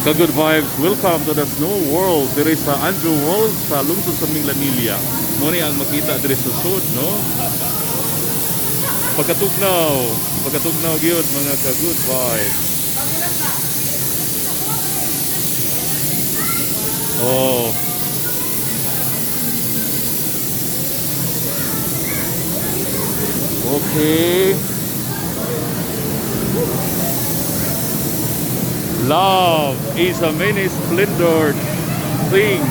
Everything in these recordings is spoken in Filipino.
Ka-good vibes, welcome to the Snow World. Diri sa Andrew World sa lungsod sa Minglanilla. Muna ang makita diri sa sud, no? Pagkatugnaw gyud mga ka-good vibes. Oh. Okay. Love is a many splendored thing.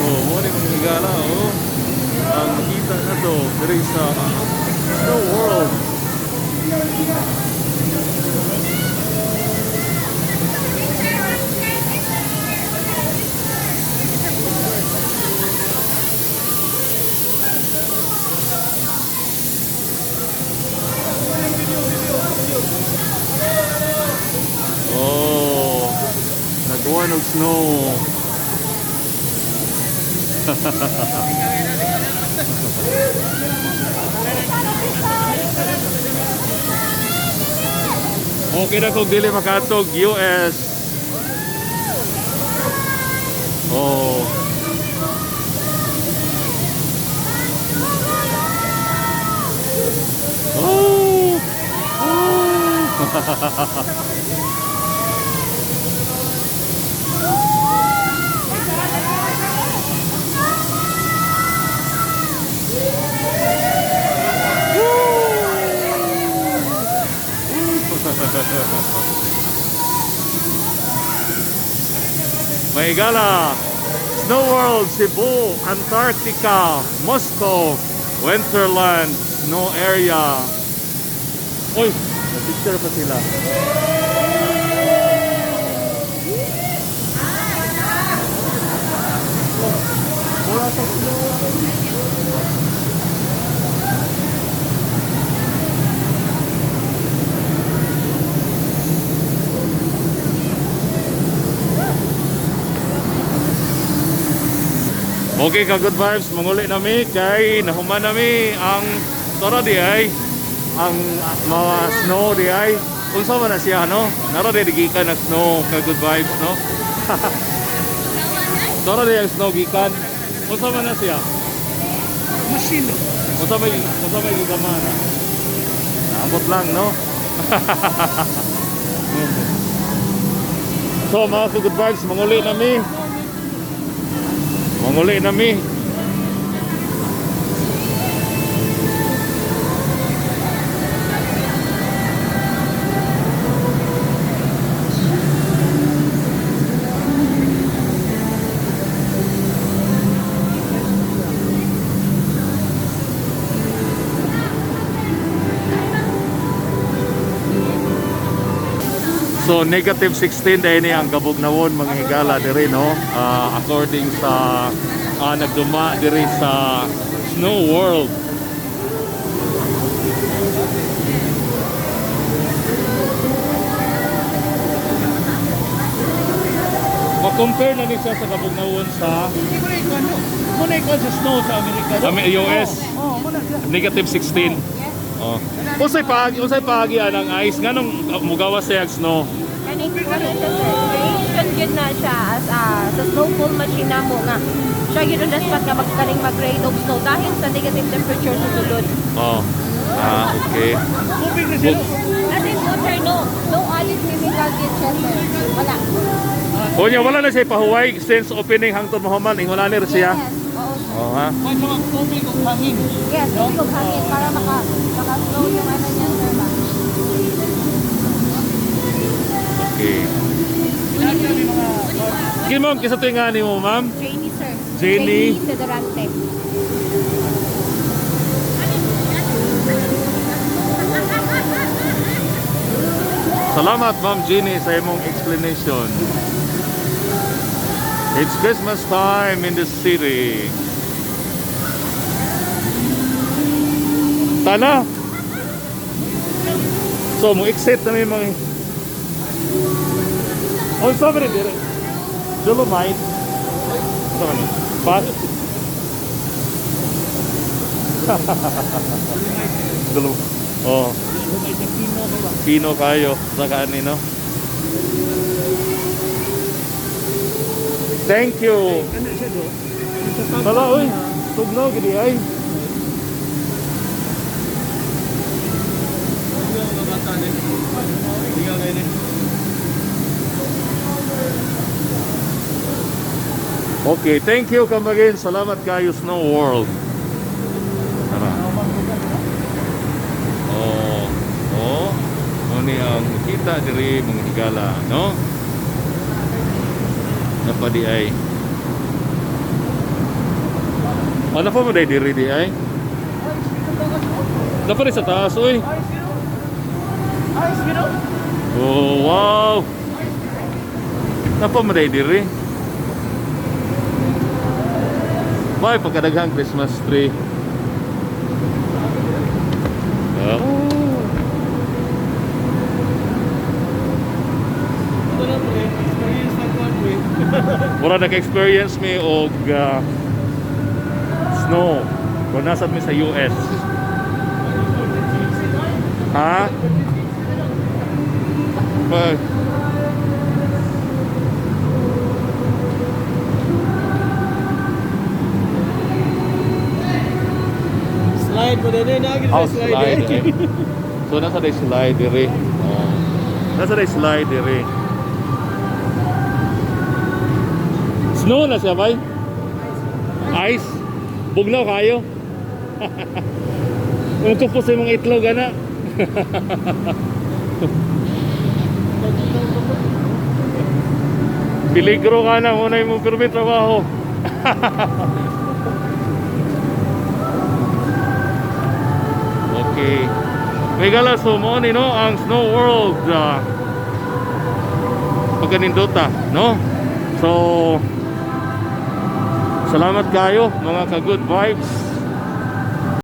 Oh, muna yung higala, oh. Ang makita na to, there is a Snow World. Oh, nagawa ng snow. Okay na kung dili makatog US. Oh. Oh. Maygala, Snow World, Cebu, Antarctica, Moscow, Winterland, Snow Area. Uy, na-picture pa sila. Wala sa snow. Okay ka good vibes, manguli nami kay nahuman nami ang tara di ay ang mga snow di ay unsa man na siya no? Nara di gikan ang snow ka good vibes no? Tara di ang snow gikan. Unsa man na siya? Machine. Unsa may gigamana? Naabot lang no? So mga good vibes, manguli nami. Manguli nami. So negative 16 dahil ni ang Kabugnawon mga higala diri no, according sa nagduma diri sa Snow World. Ma-compare na ni siya sa Kabugnawon sa muna ikaw sa snow sa Amerika. US. Negative 16. Oh. Usay pagi ang ice nganong mugawas sa snow. Kaning creation gyud na siya as sa snowfall machine namo nga. Siya gyud ang spot nga magkaring mag-grade of snow dahil sa negative temperature sa sulod. Oh. Okay. As in water, no added chemical gyud siya sir. Wala. O niya, wala na siya pahuway since opening hangtod mahuman wala ni siya. Yes. Oh ha. Tubig ug hangin. Yes, tubig ug hangin para maka-flow yung ano niya sir ba. Okay. Kimong kisa tinga ni mo ma'am? Jenny sir. Jenny Sedorante. Salamat Ma'am Jenny sa imong explanation. It's Christmas time in the city. Tana. So mo exit na may mga on sobre dire. Dolomite. Sorry. Pat. Dolomite. Oh. Pino kayo sa kanino. Thank you. Hala, oy. Tugnaw, gini ay. Okay, thank you come again. Salamat kayo Snow World. Tara. Oh, oh. Ano ang kita diri mga higala, no? Napadi ay. Ano pa mo diri di ay? Napadi sa taas, oy. Oh, wow. Napa mo diri? May pagkadaghang Christmas tree. Oh. Mura nag-experience mi og snow kung nasa mi sa US. Ha? Pag Slide mo din na oh, slide eh. So nasa day slide diri. Oh. Nasa day slide diri. Snow na siya bay? Ice? Bugnaw kayo? Kung tupos yung mga itlog ana. Piligro ka na muna yung permit trabaho. Okay. Megala so mo ni no ang Snow World pagkanindota, no? So salamat kayo mga ka good vibes.